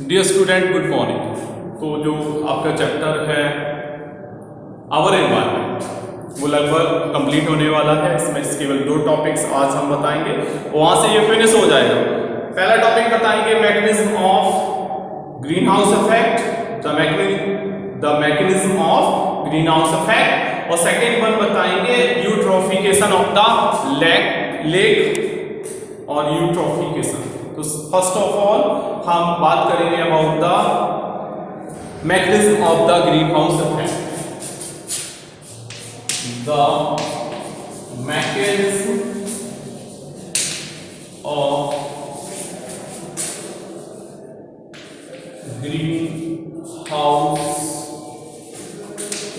Dear student, good morning. तो जो आपका चैप्टर है आवर एनवायरनमेंट वो लगभग कंप्लीट होने वाला है। इसमें केवल 2 टॉपिक्स आज हम बताएंगे, वहां से ये फिनिश हो जाएगा। पहला टॉपिक बताएंगे mechanism of green house effect, the mechanism of green house effect, और सेकेंड वन बताएंगे यूट्रोफिकेशन ऑफ द लेक और यूट्रोफिकेशन। तो फर्स्ट ऑफ ऑल हम बात करेंगे about the mechanism of the greenhouse effect. The mechanism of green house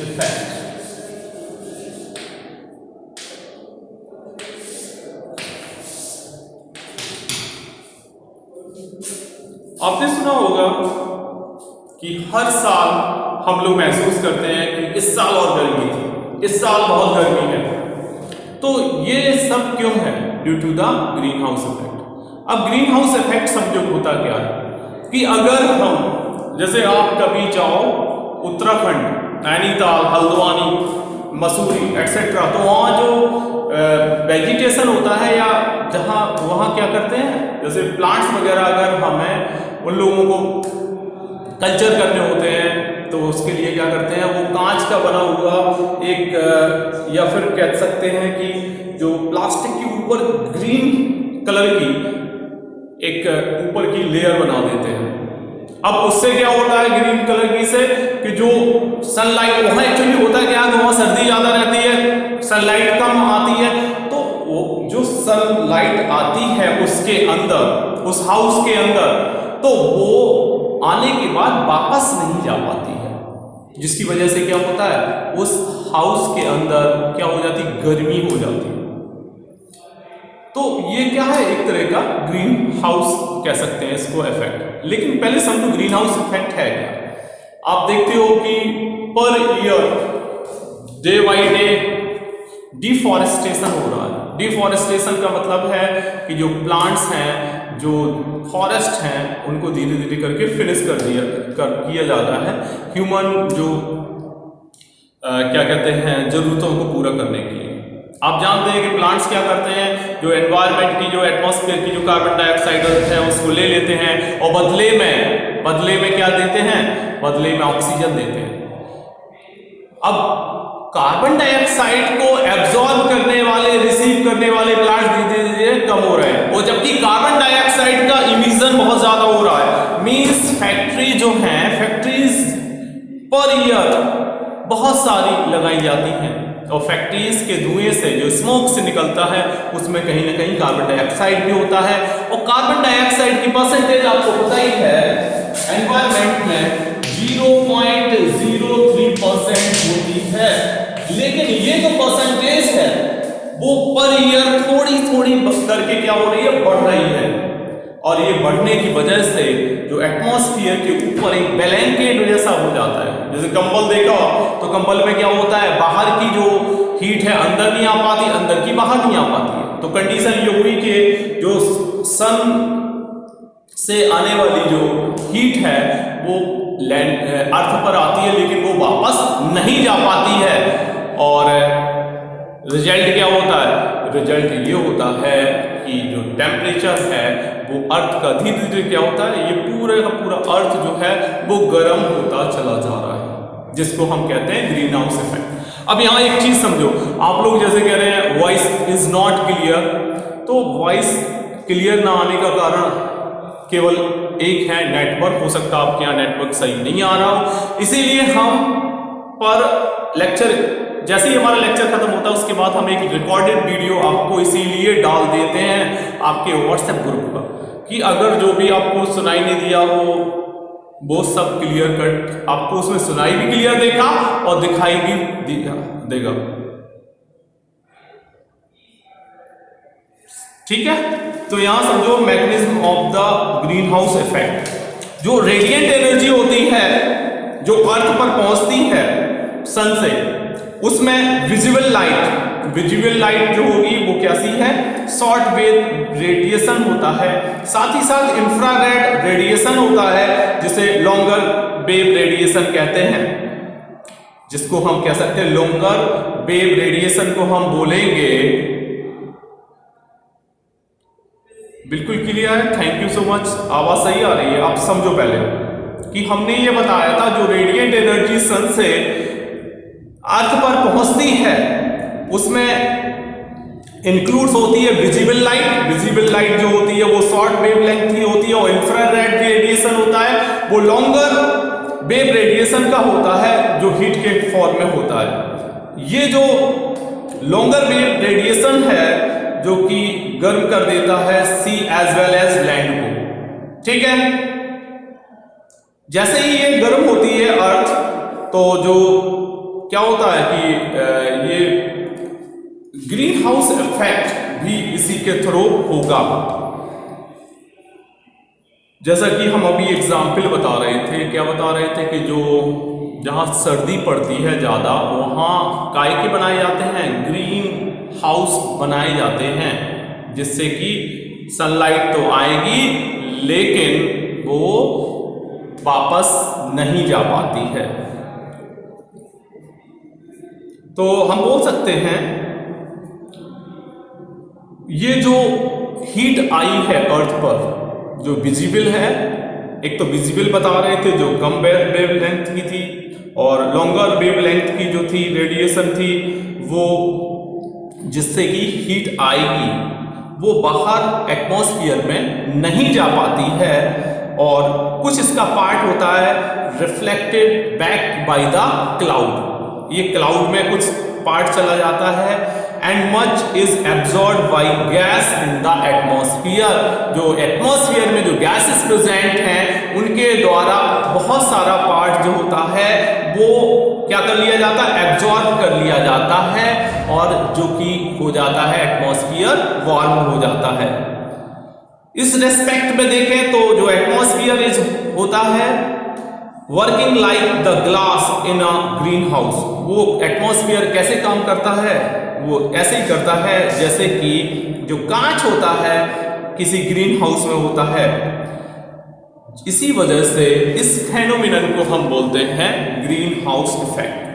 effect. आपने सुना होगा कि हर साल हम लोग महसूस करते हैं कि इस साल और गर्मी थी, इस साल बहुत गर्मी है। तो ये सब क्यों है? Due to the greenhouse effect. अब ग्रीन हाउस इफेक्ट समझो होता क्या है कि अगर हम जैसे आप कभी जाओ उत्तराखंड, नैनीताल, हल्द्वानी, मसूरी एक्सेट्रा, तो वहाँ जो वेजिटेशन होता है या जहाँ वहाँ क्या करते हैं, जैसे प्लांट्स वगैरह अगर हमें उन लोगों को कल्चर करने होते हैं तो उसके लिए क्या करते हैं, वो कांच का बना हुआ एक या फिर कह सकते हैं कि जो प्लास्टिक के ऊपर ग्रीन कलर की एक ऊपर की लेयर बना देते हैं। अब उससे क्या होता है ग्रीन कलर की से कि जो सनलाइट वहाँ एक्चुअली होता है क्या, वहाँ सर्दी ज़्यादा रहती है, सनलाइट कम आती है, तो वो जो सनलाइट आती है उसके अंदर, उस हाउस के अंदर, तो वो आने के बाद वापस नहीं जा पाती है, जिसकी वजह से क्या होता है उस हाउस के अंदर क्या हो जाती, गर्मी हो जाती है। तो ये क्या है, एक तरह का ग्रीन हाउस कह सकते हैं इसको इफेक्ट। लेकिन पहले समझो ग्रीन हाउस इफेक्ट है क्या। आप देखते हो कि per year day by day deforestation हो रहा है। डिफॉरेस्टेशन का मतलब है कि जो प्लांट्स हैं, जो फॉरेस्ट हैं, उनको धीरे धीरे करके फिनिश किया जा रहा है ह्यूमन जो क्या कहते हैं जरूरतों को पूरा करने के लिए। आप जानते हैं कि प्लांट्स क्या करते हैं, जो एनवायरनमेंट की, जो एटमॉस्फेयर की जो कार्बन डाइऑक्साइड है उसको ले लेते हैं और बदले में क्या देते हैं, बदले में ऑक्सीजन देते हैं। अब कार्बन डाइऑक्साइड को एब्जॉर्ब करने वाले, रिसीव करने वाले प्लांट्स धीरे धीरे कम हो रहे हैं, और जबकि कार्बन डाइऑक्साइड का इमिशन बहुत ज्यादा हो रहा है। मींस फैक्ट्री जो है, फैक्ट्रीज पर ईयर बहुत सारी लगाई जाती हैं, और फैक्ट्रीज के धुएं से जो स्मोक से निकलता है उसमें कहीं ना कहीं कार्बन डाइऑक्साइड भी होता है। और कार्बन डाइऑक्साइड की परसेंटेज आपको पता ही है एनवायरनमेंट में 0.03% होती है, लेकिन ये जो परसेंटेज है वो पर ईयर थोड़ी थोड़ी करके क्या हो रही है, बढ़ रही है। और ये बढ़ने की वजह से जो एटमॉस्फेयर के ऊपर एक ब्लैंकेट जैसा हो जाता है। जैसे कंबल देखा तो कंबल में क्या होता है, बाहर की जो हीट है अंदर नहीं आ पाती, अंदर की बाहर नहीं आ पाती है। तो कंडीशन ये हुई कि जो सन से आने वाली जो हीट है वो लैंड अर्थ पर आती है, लेकिन वो वापस नहीं जा पाती है। और रिजल्ट क्या होता है, रिजल्ट ये होता है कि जो टेम्परेचर है वो अर्थ का धीरे धीरे क्या होता है, ये पूरा का पूरा अर्थ जो है वो गर्म होता चला जा रहा है, जिसको हम कहते हैं ग्रीन हाउस इफेक्ट। अब यहाँ एक चीज समझो, आप लोग जैसे कह रहे हैं वॉइस इज नॉट क्लियर, तो वॉइस क्लियर ना आने का कारण केवल एक है, नेटवर्क। हो सकता है आपके यहाँ नेटवर्क सही नहीं आ रहा हो, इसीलिए हम पर लेक्चर, जैसे ही हमारा लेक्चर खत्म होता है उसके बाद हम एक रिकॉर्डेड वीडियो आपको इसीलिए डाल देते हैं आपके व्हाट्सएप ग्रुप पर, कि अगर जो भी आपको सुनाई नहीं दिया हो वो सब क्लियर कट आपको उसमें सुनाई भी क्लियर देखा और दिखाई भी देगा। ठीक है, तो यहां समझो mechanism of the greenhouse effect, जो रेडिएंट एनर्जी होती है जो अर्थ पर पहुंचती है सन से, उसमें विजिबल लाइट विजिबल लाइट जो होगी वो कैसी है, शॉर्ट वेव रेडिएशन होता है। साथ ही साथ इंफ्रारेड रेडिएशन होता है जिसे लॉन्गर वेव रेडिएशन कहते हैं, जिसको हम कह सकते हैं लॉन्गर वेव रेडिएशन को हम बोलेंगे। बिल्कुल क्लियर है, थैंक यू सो मच। आवाज सही आ रही है? आप समझो पहले कि हमने ये बताया था जो रेडिएंट एनर्जी सन से अर्थ पर पहुंचती है उसमें इंक्लूड्स होती है विजिबल लाइट। विजिबल लाइट जो होती है वो शॉर्ट वेव लेंथ की होती है, और इंफ्रारेड रेडिएशन होता है वो लॉन्गर वेव रेडिएशन का होता है जो हीट के फॉर्म में होता है। ये जो लॉन्गर वेव रेडिएशन है जो कि गर्म कर देता है सी एज वेल एज लैंड को, ठीक है। जैसे ही ये गर्म होती है अर्थ, तो जो क्या होता है कि ये ग्रीन हाउस इफेक्ट भी इसी के थ्रू होगा। जैसा कि हम अभी एग्जाम्पल बता रहे थे, क्या बता रहे थे कि जो जहां सर्दी पड़ती है ज्यादा वहां काय के बनाए जाते हैं, ग्रीन हाउस बनाए जाते हैं, जिससे कि सनलाइट तो आएगी लेकिन वो वापस नहीं जा पाती है। तो हम बोल सकते हैं ये जो हीट आई है अर्थ पर जो विजिबल है, एक तो विजिबल बता रहे थे जो कम वेव लेंथ की थी, और लॉन्गर वेव लेंथ की जो थी रेडिएशन थी वो जिससे कि हीट आएगी वो बाहर एटमॉस्फेयर में नहीं जा पाती है, और कुछ इसका पार्ट होता है reflected back by the cloud. ये क्लाउड में कुछ पार्ट चला जाता है, and much is absorb by gas in the atmosphere. जो एटमॉस्फेयर में जो गैसेस प्रेजेंट हैं उनके द्वारा बहुत सारा पार्ट जो होता है वो क्या कर लिया जाता है, एब्जॉर्ब कर लिया जाता है, और जो कि हो जाता है एटमॉस्फेयर वार्म हो जाता है। इस रेस्पेक्ट में देखें तो जो एटमॉस्फेयर इज होता है working like the glass in a green house. वो एटमॉस्फेयर कैसे काम करता है, वो ऐसे ही करता है जैसे कि जो कांच होता है किसी ग्रीन हाउस में होता है। इसी वजह से इस फेनोमेनन को हम बोलते हैं ग्रीन हाउस इफेक्ट।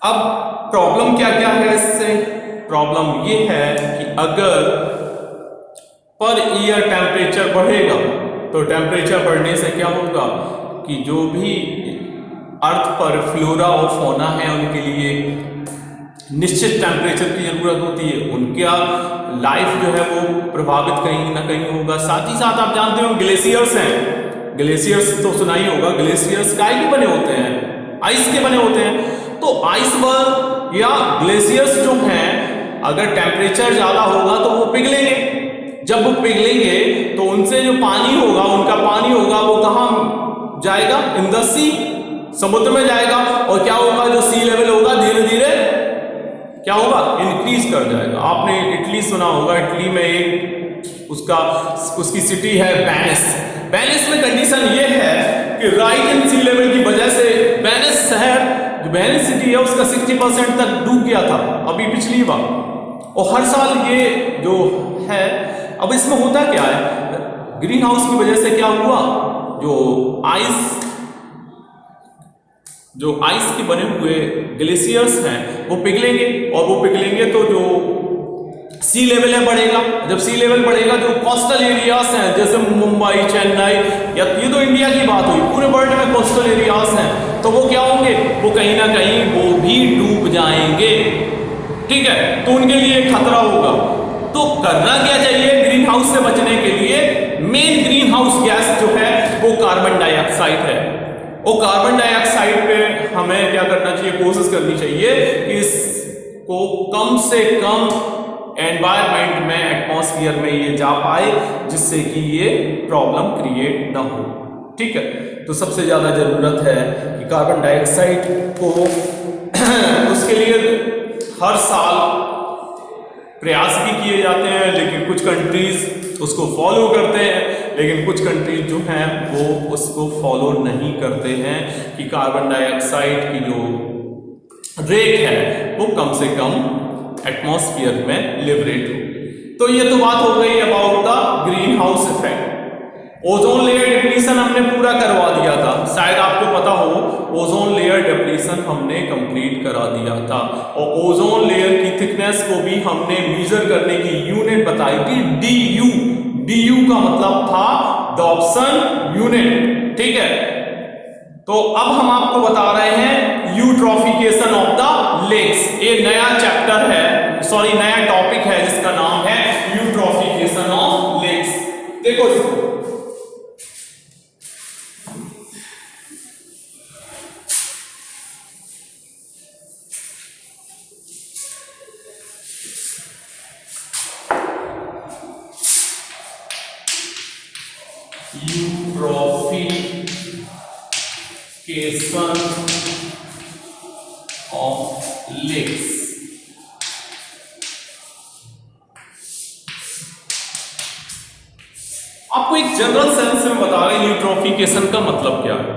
अब प्रॉब्लम क्या क्या है इससे? प्रॉब्लम ये है कि अगर पर ईयर टेम्परेचर बढ़ेगा तो टेम्परेचर बढ़ने से क्या होगा कि जो भी अर्थ पर फ्लोरा और फौना है उनके लिए निश्चित टेम्परेचर की जरूरत होती है, उनका लाइफ जो है वो प्रभावित कहीं ना कहीं होगा। साथ ही साथ आप जानते हो ग्लेशियर्स हैं, ग्लेशियर्स तो सुना ही होगा। ग्लेशियर्स काय के बने होते हैं, आइस के बने होते हैं। तो आइसबर्ग या ग्लेशियर्स जो हैं अगर टेम्परेचर ज्यादा होगा तो वो पिघलेंगे। जब वो पिघलेंगे तो उनसे जो पानी होगा, उनका पानी होगा वो कहाँ जाएगा, इन द सी, समुद्र में जाएगा। और क्या होगा, जो सी लेवल होगा धीरे धीरे क्या होगा, इंक्रीज कर जाएगा। आपने इटली सुना होगा, इटली में एक उसकी सिटी है वेनिस। वेनिस में कंडीशन ये है कि राइज इन सी लेवल की वजह से वेनिस शहर, जो वेनिस सिटी है उसका 60% तक डूब गया था अभी पिछली बार। और हर साल ये जो है, अब इसमें होता क्या है, ग्रीन हाउस की वजह से क्या हुआ, जो आइस के बने हुए ग्लेशियर्स हैं वो पिघलेंगे, और वो पिघलेंगे तो जो सी लेवल है बढ़ेगा। जब सी लेवल बढ़ेगा जो कोस्टल एरियाज हैं जैसे मुंबई, चेन्नई, या ये तो इंडिया की बात हुई, पूरे वर्ल्ड में कोस्टल एरियाज हैं, तो वो क्या होंगे, वो कहीं ना कहीं वो भी डूब जाएंगे। ठीक है, तो उनके लिए खतरा होगा। तो करना क्या चाहिए ग्रीन हाउस से बचने के लिए? मेन ग्रीन हाउस गैस जो है वो कार्बन डाइऑक्साइड है। और कार्बन डाइऑक्साइड पे हमें क्या करना चाहिए, कोशिश करनी चाहिए कि इसको कम से कम एनवायरनमेंट में, एटमॉस्फेयर में ये जा पाए, जिससे कि ये प्रॉब्लम क्रिएट ना हो। ठीक है, तो सबसे ज्यादा जरूरत है कि कार्बन डाइऑक्साइड को उसके लिए हर साल प्रयास भी किए जाते हैं, लेकिन कुछ कंट्रीज उसको फॉलो करते हैं, लेकिन कुछ कंट्रीज जो हैं वो उसको फॉलो नहीं करते हैं कि कार्बन डाइऑक्साइड की जो रेट है वो कम से कम एटमॉस्फेयर में लिबरेट हो। तो ये तो बात हो गई about the greenhouse effect. Ozone layer depletion हमने पूरा करवा दिया था, शायद आपको पता हो ओजोन लेयर डिप्लीशन हमने कंप्लीट करा दिया था, और ओजोन लेयर की थिकनेस को भी हमने मेजर करने की यूनिट बताई थी DU। DU का मतलब था डॉप्सन यूनिट, ठीक है। तो अब हम आपको बता रहे हैं यूट्रोफिकेशन ऑफ द लेक्स। ये नया चैप्टर है, सॉरी नया टॉपिक है जिसका नाम है यूट्रोफिकेशन ऑफ लेक्स। देखो इसको, यूट्रोफिकेशन ऑफ लेक्स। आपको एक जनरल सेंस में बता रहे हैं यूट्रोफिकेशन का मतलब क्या है।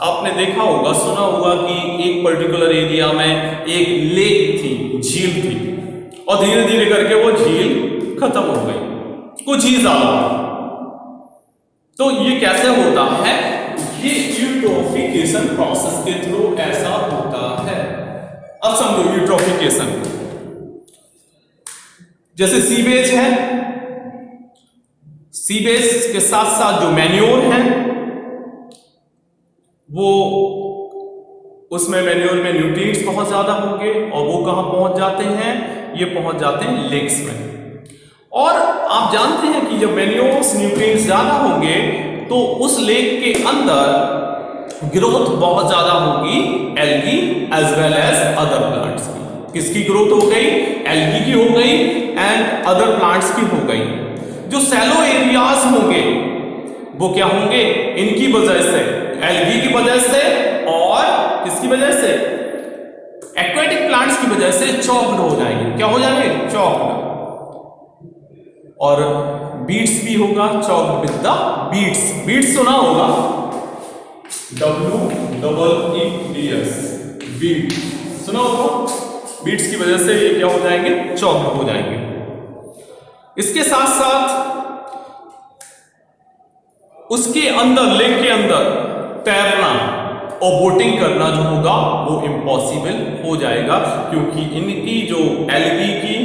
आपने देखा होगा, सुना होगा कि एक पर्टिकुलर एरिया में एक लेक थी, झील थी, और धीरे धीरे करके वो झील खत्म हो गई, कुछ ही ज्यादा। तो ये कैसे होता है? ये यूट्रोफिकेशन प्रोसेस के थ्रू ऐसा होता है। अब समझो यूट्रोफिकेशन, जैसे सीवेज है, सीवेज के साथ साथ जो मैन्योर है वो, उसमें मैन्योर में न्यूट्रिएंट्स बहुत ज्यादा होंगे, और वो कहां पहुंच जाते हैं? ये पहुंच जाते हैं लेक्स में। और आप जानते हैं कि जब मैन्योर्स न्यूट्रिएंट्स ज्यादा होंगे तो उस लेक के अंदर ग्रोथ बहुत ज्यादा होगी algae as well as other plants की। किसकी ग्रोथ हो गई? एल्गी की हो गई एंड अदर प्लांट्स की हो गई। जो सैलो एरियाज होंगे वो क्या होंगे? इनकी वजह से, एल्गी की वजह से और किसकी वजह से? एक्वेटिक प्लांट्स की वजह से चॉक्ड हो जाएंगे। क्या हो जाएंगे? चॉक्ड। और बीट्स भी होगा, choked with the weeds. Weeds सुना होगा, WEEDS, बीट सुना होगा। बीट्स की वजह से ये क्या हो जाएंगे? चॉक्ड हो जाएंगे। इसके साथ साथ उसके अंदर, लेक के अंदर तैरना और बोटिंग करना जो होगा वो इम्पॉसिबल हो जाएगा, क्योंकि इनकी जो एल्गी की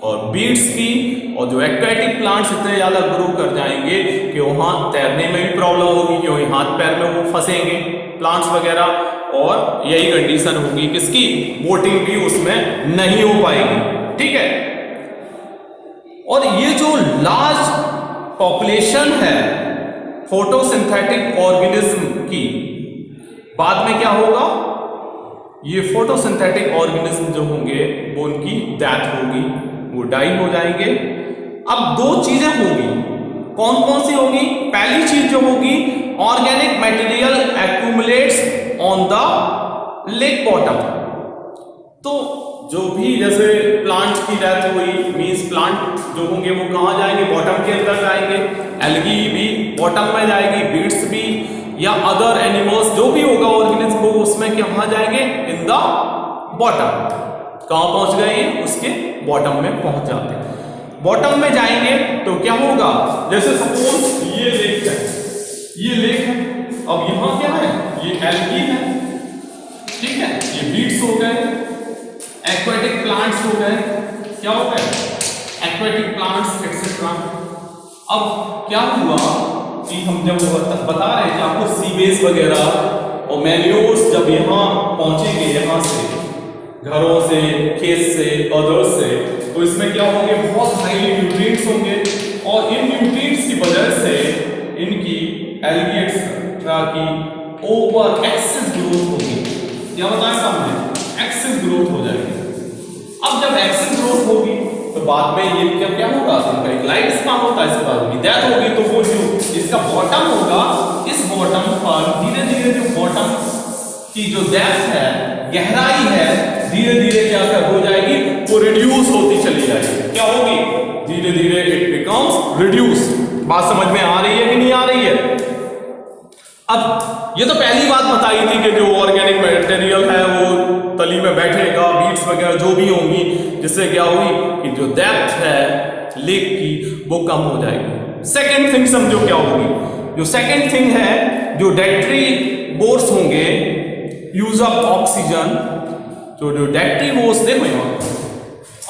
और बीट्स की और जो एक्वेटिक प्लांट्स इतने ज्यादा ग्रो कर जाएंगे कि वहां तैरने में भी प्रॉब्लम होगी, क्योंकि हाथ पैर में वो फंसेंगे प्लांट्स वगैरह, और यही कंडीशन होगी किसकी? बोटिंग भी उसमें नहीं हो पाएगी, ठीक है। और ये जो लार्ज पॉपुलेशन है फोटोसिंथेटिक ऑर्गेनिज्म की, बाद में क्या होगा? ये फोटोसिंथेटिक ऑर्गेनिज्म जो होंगे वो उनकी डेथ होगी, वो डाई हो जाएंगे। अब दो चीजें होगी, कौन कौन सी होगी? पहली चीज जो होगी, organic material accumulates on the lake bottom. तो जो भी जैसे प्लांट की डेथ हुई, मींस प्लांट जो होंगे वो कहां जाएंगे? बॉटम के अंदर जाएंगे। एल्गी भी बॉटम में जाएगी, बीट्स भी, या अदर एनिमल्स जो भी होगा ऑर्गेनिज्म वो उसमें कहां जाएंगे? In the bottom. कहां पहुंच गए? उसके बॉटम में पहुंच जाते हैं। बॉटम में जाएंगे तो क्या होगा? जैसे सपोज ये लेक है, ये लेक है, अब यहां क्या है? ये एल्गी है, ठीक है, ये बीट्स हो गए, एक्वेटिक प्लांट्स हो गए, क्या हो गए? Aquatic plants etcetera. अब क्या हुआ कि हम जब बता रहे थे आपको सीवेज वगैरह और मैन्योर्स जब यहाँ पहुंचेंगे, यहाँ से घरों से, खेत से, अदर्स से, तो इसमें क्या होंगे? बहुत हाईली न्यूट्रिएंट्स होंगे, और इन न्यूट्रिएंट्स की वजह से इनकी एल्गी एक्सेट्रा की ओवर एक्सेस ग्रोथ होगी। क्या बताएं सामने? एक्सेस ग्रोथ हो जाएगी। अब जब एक्सेस ग्रोथ होगी तो बाद में ये क्या होगा? इनका एक लाइफ स्पैन होता है, इसके बाद उनकी डेथ होगी। तो वो जो इसका बॉटम होगा, इस बॉटम पर धीरे धीरे जो बॉटम की जो डेप्थ है, गहराई है, धीरे धीरे क्या हो जाएगी? वो रिड्यूस होती चली जाएगी। क्या होगी? धीरे धीरे इट बिकम्स रिड्यूस। बात समझ में आ रही है कि नहीं आ रही है? अब ये तो पहली बात बताई थी कि जो ऑर्गेनिक मटेरियल है वो नली में बैठेगा, बीट्स वगैरह जो भी होंगी, जिससे क्या होगी कि जो डेप्थ है लेक की वो कम हो जाएगी। सेकेंड थिंग समझो क्या होगी। जो सेकेंड थिंग है, जो डेट्री बोर्स होंगे, यूज ऑफ ऑक्सीजन। तो जो डेट्री बोर्स, देखो यहाँ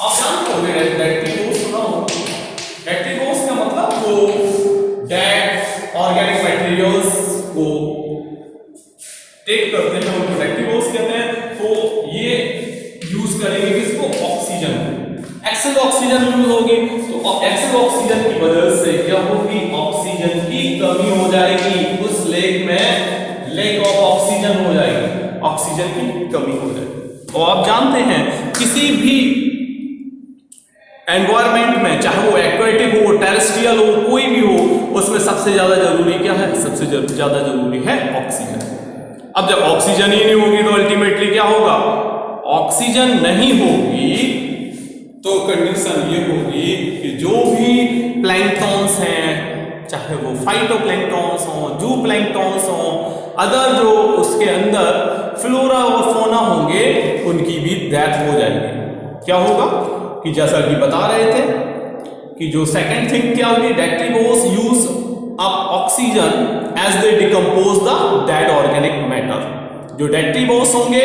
आप जानते हो डेट्री बोर्स सुना हो। डेट्री बोर्स का मतलब वो डेड ऑर्गेनिक मटेरियल्स को टेक करते हैं, उनको डेट्री बोर्स कहते हैं। तो ये यूज करेंगे किसको? ऑक्सीजन। एक्सेस ऑक्सीजन यूज होगी, तो एक्सेस ऑक्सीजन की वजह से क्या होगी? ऑक्सीजन की कमी हो जाएगी उस लेक में, लेक ऑफ ऑक्सीजन हो जाएगी, ऑक्सीजन की कमी हो जाएगी। और आप जानते हैं किसी भी एनवायरमेंट में, चाहे वो एक्वेटिक हो, टेरेस्ट्रियल हो, कोई भी हो, उसमें सबसे ज्यादा जरूरी क्या है? सबसे ज्यादा जरूरी है ऑक्सीजन। अब जब ऑक्सीजन ही नहीं होगी तो अल्टीमेटली क्या होगा? ऑक्सीजन नहीं होगी तो कंडीशन ये होगी कि जो भी प्लैंक्टन्स हैं, चाहे वो फाइटोप्लैंक्टन्स हो, जू प्लैंक्टन्स हो, अदर जो उसके अंदर फ्लोरा और फोना होंगे, उनकी भी डेथ हो जाएगी। क्या होगा कि जैसा कि बता रहे थे कि जो सेकंड थिंग क्या होगी? Detritivores use up oxygen as they decompose the dead organic matter. जो डेट्री बोर्स होंगे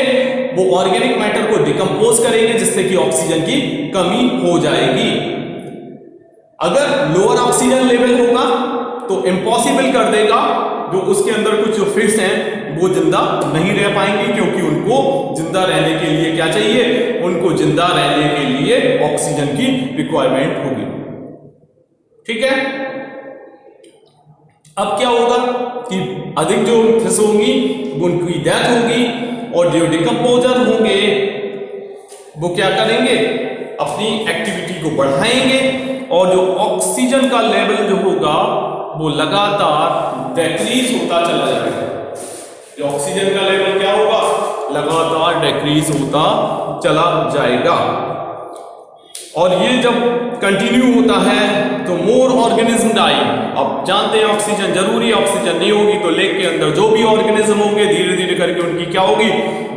वो ऑर्गेनिक मैटर को डिकम्पोज करेंगे, जिससे कि ऑक्सीजन की कमी हो जाएगी। अगर लोअर ऑक्सीजन लेवल होगा तो इम्पॉसिबल कर देगा, जो उसके अंदर कुछ जो फिश हैं वो जिंदा नहीं रह पाएंगे, क्योंकि उनको जिंदा रहने के लिए क्या चाहिए? उनको जिंदा रहने के लिए ऑक्सीजन की रिक्वायरमेंट होगी। ठीक है। अब क्या होगा कि अधिक जो फिश होंगी उनकी डेथ होगी, और जो डिकम्पोजर होंगे वो क्या करेंगे? अपनी एक्टिविटी को बढ़ाएंगे, और जो ऑक्सीजन का लेवल जो होगा वो लगातार डिक्रीज होता चला जाएगा। जो ऑक्सीजन का लेवल क्या होगा? लगातार डिक्रीज होता चला जाएगा। और ये जब कंटिन्यू होता है तो मोर ऑर्गेनिज्म डाई। अब जानते हैं ऑक्सीजन जरूरी, ऑक्सीजन नहीं होगी तो लेक के अंदर जो भी ऑर्गेनिज्म होंगे धीरे धीरे करके उनकी क्या होगी?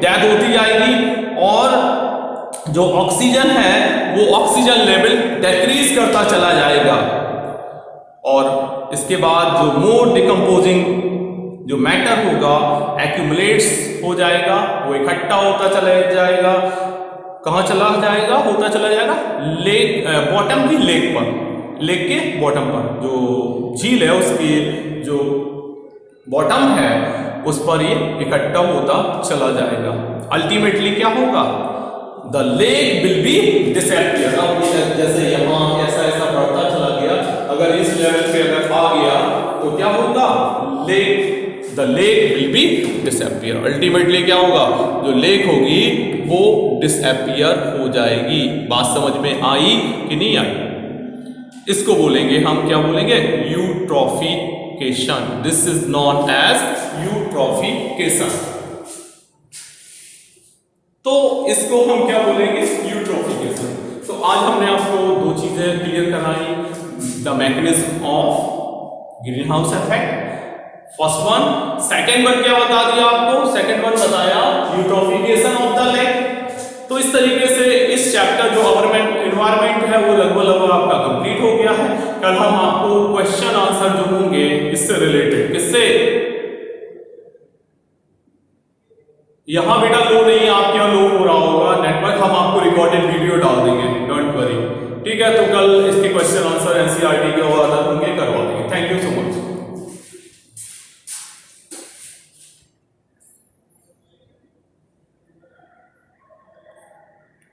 डेथ होती जाएगी, और जो ऑक्सीजन है वो ऑक्सीजन लेवल डिक्रीज करता चला जाएगा। और इसके बाद जो मोर डिकम्पोजिंग जो मैटर होगा एक्यूमुलेट्स हो जाएगा, वो इकट्ठा होता चला जाएगा। कहाँ चला जाएगा? होता चला जाएगा लेक, बॉटम की लेक पर, लेक के बॉटम पर, जो झील है उसकी जो बॉटम है उस पर ये इकट्ठा होता चला जाएगा। अल्टीमेटली क्या होगा? The lake will be disappear. अब जैसे यहाँ ऐसा ऐसा बढ़ता चला गया, अगर इस लेवल पे अगर आ गया तो क्या होगा? The lake will be disappear. Ultimately क्या होगा? जो लेक होगी वो डिसअपियर हो जाएगी। बात समझ में आई कि नहीं आई? इसको बोलेंगे हम, क्या बोलेंगे? Eutrophication. This is known as eutrophication. तो इसको हम क्या बोलेंगे? यूट्रॉफिकेशन। तो आज हमने आपको दो चीजें क्लियर कराई, the mechanism of green house effect, first one. Second one क्या बता दिया आपको? सेकेंड वन बताया यूट्रॉफिकेशन ऑफ द लेक। तो इस तरीके से इस चैप्टर जो एनवायरमेंट है वो लगभग आपका कंप्लीट हो गया है। कल हम आपको क्वेश्चन आंसर जो होंगे इससे रिलेटेड, किससे? यहां बेटा लो नहीं, आपके यहां लो हो रहा होगा नेटवर्क, हम आपको रिकॉर्डेड वीडियो डाल देंगे, डोंट वरी। ठीक है, तो कल इसके क्वेश्चन आंसर एनसीईआरटी के और